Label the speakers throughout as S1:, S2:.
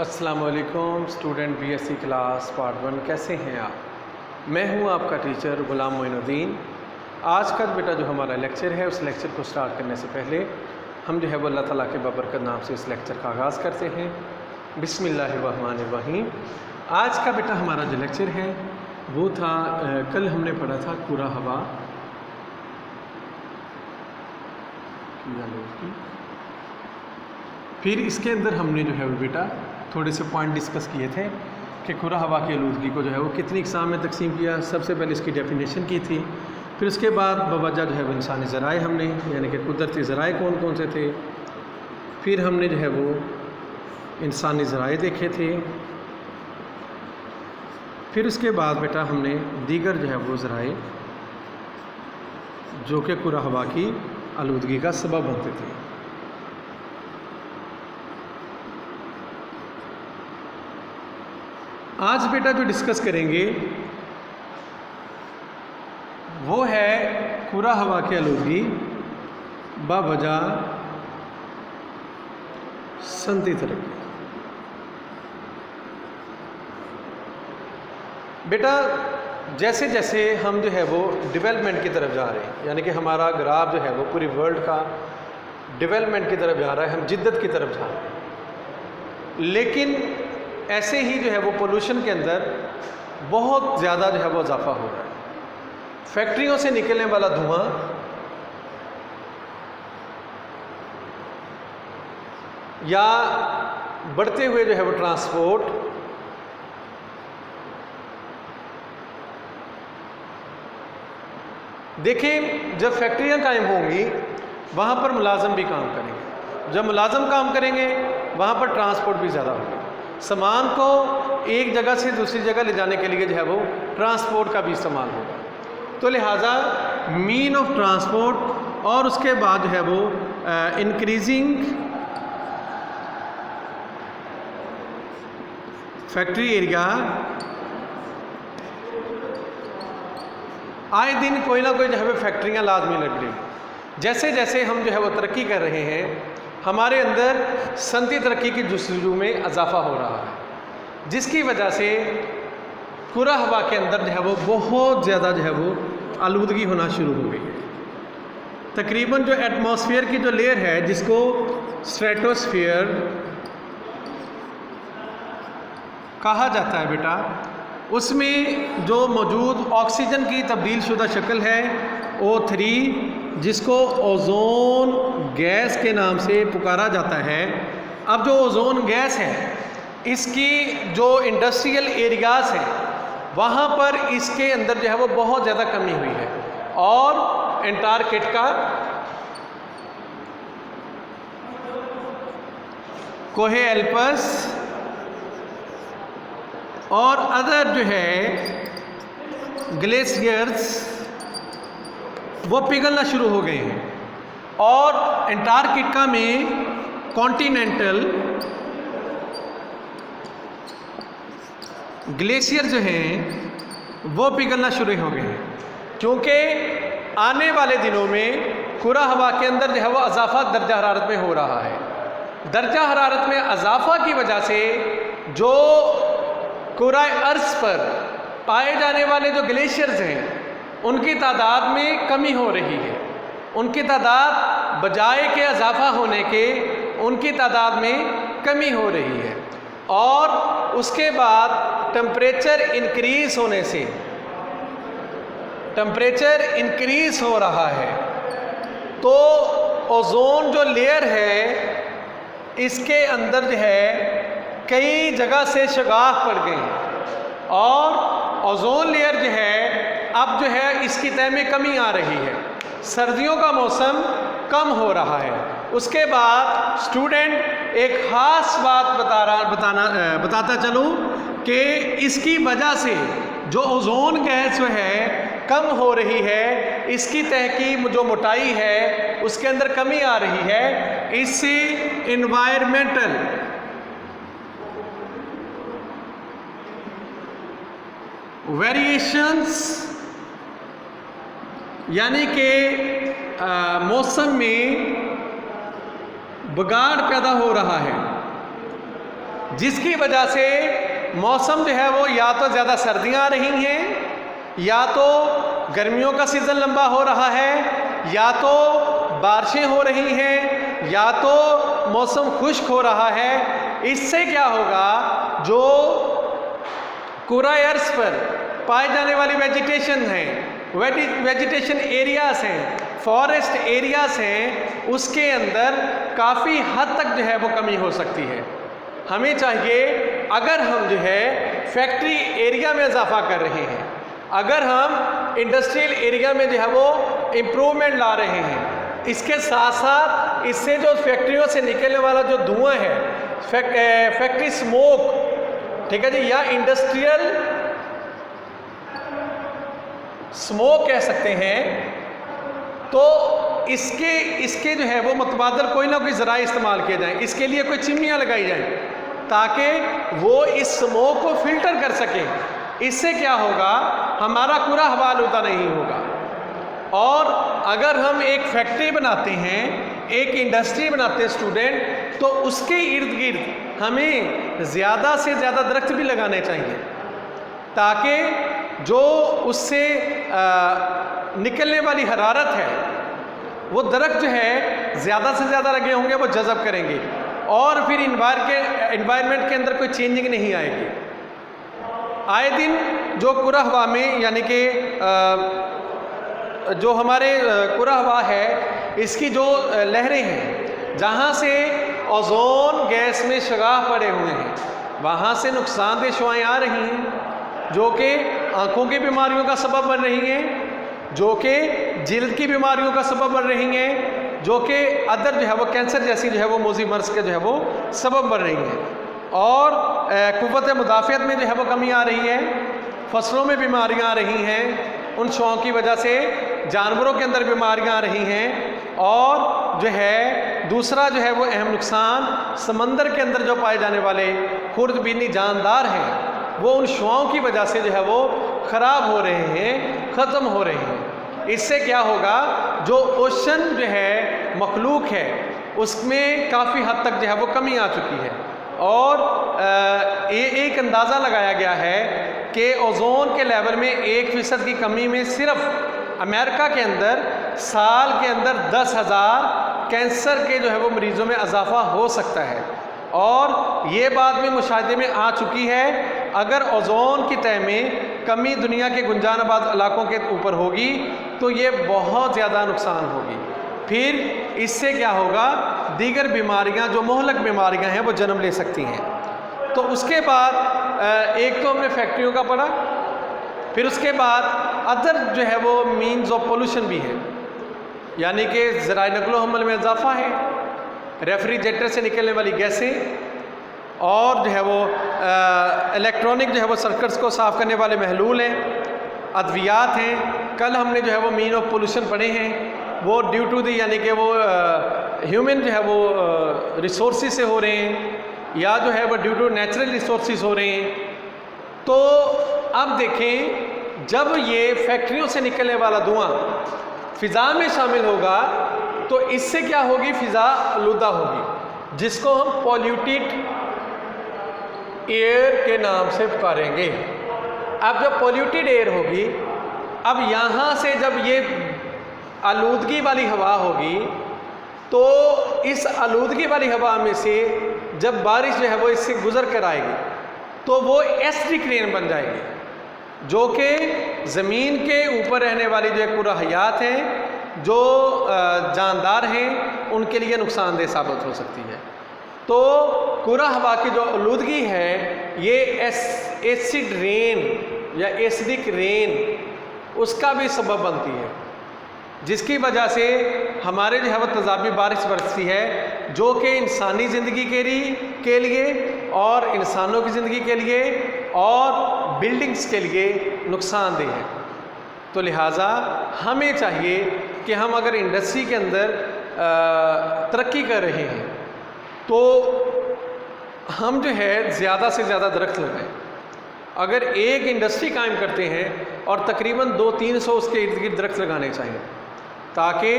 S1: अस्सलामुअलैकुम student BSc class part 1, कैसे हैं आप? मैं हूं आपका टीचर गुलाम मोइनुद्दीन। आज का बेटा जो हमारा लेक्चर है, उस लेक्चर को स्टार्ट करने से पहले हम जो है वो अल्लाह ताला के बबरकत नाम से इस लेक्चर का आगाज़ करते हैं। बिस्मिल्लाहिर्रहमानिर्रहीम। आज का बेटा हमारा जो लेक्चर है वो था, कल हमने पढ़ा था कुरा हवा की। फिर इसके अंदर हमने जो है वो बेटा थोड़े से पॉइंट डिस्कस किए थे कि खुरा हवा की आलूदगी को जो है वो कितनी इकसाम में तकसीम किया। सबसे पहले इसकी डेफिनेशन की थी, फिर उसके बाद बवजह जो है वो इंसानी ज़राए हमने, यानी कि कुदरती ज़राए कौन कौन से थे, फिर हमने जो है वो इंसानी ज़राए देखे थे, फिर उसके बाद बेटा हमने दीगर जो है वो ज़राए जो कि खुरा हवा की आलूदगी का सबब बनते थे। आज बेटा जो डिस्कस करेंगे वो है खुरा हवा की आलूदगी बावजह सनती तरक्की। बेटा जैसे जैसे हम जो है वो डेवलपमेंट की तरफ जा रहे हैं, यानी कि हमारा ग्राफ जो है वो पूरी वर्ल्ड का डेवलपमेंट की तरफ जा रहा है, हम जिद्दत की तरफ जा रहे हैं, लेकिन ऐसे ही जो है वो पोल्यूशन के अंदर बहुत ज़्यादा जो है वो इजाफा हो रहा है। फैक्ट्रियों से निकलने वाला धुआं या बढ़ते हुए जो है वो ट्रांसपोर्ट, देखिए जब फैक्ट्रियां कायम होंगी वहाँ पर मुलाजम भी काम करेंगे, जब मुलाजम काम करेंगे वहाँ पर ट्रांसपोर्ट भी ज़्यादा होगा। सामान को एक जगह से दूसरी जगह ले जाने के लिए जो है वो ट्रांसपोर्ट का भी इस्तेमाल होगा, तो लिहाजा मीन ऑफ ट्रांसपोर्ट और उसके बाद जो है वो इंक्रीजिंग फैक्ट्री एरिया, आए दिन कोई ना कोई जो है वो फैक्ट्रियाँ लाजमी लग रही हैं। जैसे जैसे हम जो है वो तरक्की कर रहे हैं, हमारे अंदर सनती तरक्की की जुस्तजू में इजाफा हो रहा है, जिसकी वजह से खुरा हवा के अंदर जो है वो बहुत ज़्यादा जो है वो आलूदगी होना शुरू हो गई है। तकरीबन जो एटमॉस्फेयर की जो लेयर है, जिसको स्ट्रेटोस्फेयर कहा जाता है बेटा, उसमें जो मौजूद ऑक्सीजन की तब्दील शुदा शक्ल है O3, जिसको ओजोन गैस के नाम से पुकारा जाता है। अब जो ओजोन गैस है, इसकी जो इंडस्ट्रियल एरियाज़ हैं वहाँ पर इसके अंदर जो है वो बहुत ज़्यादा कमी हुई है, और एंटार्कटिका, कोहे एल्पस और अदर जो है ग्लेशियर्स वो पिघलना शुरू हो गए हैं, और एंटार्कटिका में कॉन्टिनेंटल ग्लेशियर जो हैं वो पिघलना शुरू हो गए हैं, क्योंकि आने वाले दिनों में खुरा हवा के अंदर जो है वो इजाफा दर्जा हरारत में हो रहा है। दर्जा हरारत में इजाफा की वजह से जो कुरा अर्ज पर पाए जाने वाले जो ग्लेशियर्स हैं उनकी तादाद में कमी हो रही है, उनकी तादाद बजाय के इजाफा होने के उनकी तादाद में कमी हो रही है, और उसके बाद टेम्परेचर इंक्रीज होने से, टेम्परेचर इंक्रीज हो रहा है, तो ओजोन जो लेयर है इसके अंदर जो है कई जगह से शगाफ पड़ गई, और ओजोन लेयर जो है अब जो है इसकी तह में कमी आ रही है, सर्दियों का मौसम कम हो रहा है। उसके बाद स्टूडेंट एक ख़ास बात बताता चलूँ कि इसकी वजह से जो ओजोन गैस जो है कम हो रही है, इसकी तह की जो मोटाई है उसके अंदर कमी आ रही है। इससे इन्वायरमेंटल वेरिएशंस यानी कि मौसम में बिगाड़ पैदा हो रहा है, जिसकी वजह से मौसम जो है वो या तो ज़्यादा सर्दियाँ आ रही हैं, या तो गर्मियों का सीज़न लंबा हो रहा है, या तो बारिशें हो रही हैं, या तो मौसम खुश्क हो रहा है। इससे क्या होगा, जो कुराए अर्ज़ पर पाए जाने वाली वेजिटेशन है, वेजिटेशन एरियाज़ हैं, फॉरेस्ट एरियाज़ हैं, उसके अंदर काफ़ी हद तक जो है वो कमी हो सकती है। हमें चाहिए, अगर हम जो है फैक्ट्री एरिया में इजाफा कर रहे हैं, अगर हम इंडस्ट्रियल एरिया में जो है वो इम्प्रूवमेंट ला रहे हैं, इसके साथ साथ इससे जो फैक्ट्रियों से निकलने वाला जो धुआं है, फैक्ट्री स्मोक, ठीक है जी, या इंडस्ट्रियल स्मोक कह सकते हैं, तो इसके जो है वो मुतबादल कोई ना कोई ज़राए इस्तेमाल किए जाएँ। इसके लिए कोई चिमनियाँ लगाई जाएँ ताकि वो इस स्मोक को फिल्टर कर सकें। इससे क्या होगा, हमारा पूरा हवा आलूदा नहीं होगा। और अगर हम एक फैक्ट्री बनाते हैं, एक इंडस्ट्री बनाते हैं स्टूडेंट, तो उसके इर्द गिर्द हमें ज़्यादा से ज़्यादा दरख्त भी लगाने चाहिए, ताकि जो उससे निकलने वाली हरारत है, वो दरख्त जो है ज़्यादा से ज़्यादा लगे होंगे, वो जज़ब करेंगे और फिर इन्वायरमेंट के अंदर कोई चेंजिंग नहीं आएगी। आए दिन जो कुरा हवा में, यानी कि जो हमारे कुरा हवा है, इसकी जो लहरें हैं, जहाँ से ओजोन गैस में शगाफ पड़े हुए हैं, वहाँ से नुकसानदेह शुआएँ आ रही हैं, जो कि आँखों की बीमारियों का सबब बन रही हैं, जो कि जिल्द की बीमारियों का सबब बन रही हैं, जो कि अदर जो है वो कैंसर जैसी जो है वो मोज़ी मर्ज के जो है वो सबब बन रही हैं। और कुव्वत मुदाफ़ियत में जो है वो कमी आ रही है, फसलों में बीमारियां आ रही हैं, उन शुआओं की वजह से जानवरों के अंदर बीमारियां आ रही हैं। और जो है दूसरा जो है वो अहम नुकसान, समंदर के अंदर जो पाए जाने वाले खुर्दबीनी जानदार हैं, वो उन शुआओं की वजह से जो है वो ख़राब हो रहे हैं, ख़त्म हो रहे हैं। इससे क्या होगा, जो ओशन जो है मखलूक है, उसमें काफ़ी हद तक जो है वो कमी आ चुकी है। और ये एक अंदाज़ा लगाया गया है कि ओजोन के लेवल में 1% की कमी में सिर्फ अमेरिका के अंदर साल के अंदर 10,000 कैंसर के जो है वो मरीज़ों में इजाफा हो सकता है। और ये बात भी मुशाहिदे में आ चुकी है, अगर ओजोन की तह में कमी दुनिया के गुंजानाबाद इलाकों के ऊपर होगी तो ये बहुत ज़्यादा नुकसान होगी। फिर इससे क्या होगा, दीगर बीमारियां जो मोहलक बीमारियां हैं वो जन्म ले सकती हैं। तो उसके बाद एक तो हमने फैक्ट्रियों का पढ़ा, फिर उसके बाद अदर जो है वो मीन्स ऑफ पोल्यूशन भी है, यानी कि ज़राए नक़्लो हमल में इजाफा है, रेफ्रिजरेटर से निकलने वाली गैसें, और जो है वो इलेक्ट्रॉनिक जो है वो सर्किट्स को साफ़ करने वाले महलूल हैं, अद्वियात हैं। कल हमने जो है वो मीन ऑफ पोल्यूशन पढ़े हैं, वो ड्यू टू दी, यानी कि वो ह्यूमन जो है वो रिसोर्सेज से हो रहे हैं, या जो है वो ड्यू टू नेचुरल रिसोर्सेज हो रहे हैं। तो अब देखें, जब ये फैक्ट्रियों से निकलने वाला धुआं फ़िज़ा में शामिल होगा तो इससे क्या होगी, फ़िज़ा आलूदा होगी, जिसको हम पॉल्यूटेड एयर के नाम से पुकारेंगे। अब जब पॉल्यूटेड एयर होगी, अब यहाँ से जब ये आलूदगी वाली हवा होगी, तो इस आलूदगी वाली हवा में से जब बारिश जो है वो इससे गुज़र कर आएगी तो वो एसिडिक रेन बन जाएगी, जो कि ज़मीन के ऊपर रहने वाली जो कुरा हयात हैं, जो जानदार हैं, उनके लिए नुकसानदेह साबित हो सकती है। तो कुरा हवा की जो आलूदगी है, ये एसिड रेन या एसिडिक रेन उसका भी सबब बनती है, जिसकी वजह से हमारे जो है वो तेज़ाबी बारिश बरसती है, जो कि इंसानी ज़िंदगी के लिए और इंसानों की ज़िंदगी के लिए और बिल्डिंग्स के लिए नुकसानदेह है। तो लिहाजा हमें चाहिए कि हम अगर इंडस्ट्री के अंदर तरक्की कर रहे हैं तो हम जो है ज़्यादा से ज़्यादा दरख्त लगाएं। अगर एक इंडस्ट्री कायम करते हैं और तकरीबन 200-300 उसके इर्द गिर्द दरख्त लगाने चाहिए, ताकि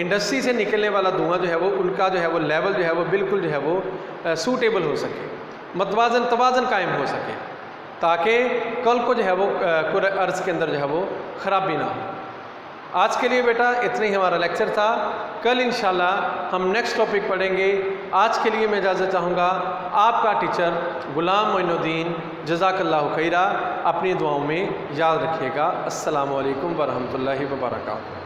S1: इंडस्ट्री से निकलने वाला धुआं जो है वो उनका जो है वो लेवल जो है वो बिल्कुल जो है वो सूटेबल हो सके, मतवाजन तवाज़न कायम हो सके, ताकि कल को जो है वो कुर अर्ज़ के अंदर जो है वो ख़राबी ना हो। आज के लिए बेटा इतना ही हमारा लेक्चर था। कल इंशाल्लाह हम नेक्स्ट टॉपिक पढ़ेंगे। आज के लिए मैं इजाज़त चाहूँगा। आपका टीचर ग़ुलाम मोइनुद्दीन, जज़ाकल्लाहु खैरा। अपनी दुआओं में याद रखिएगा। अस्सलामु अलैकुम वरहमतुल्लाहि वबरकातुहू।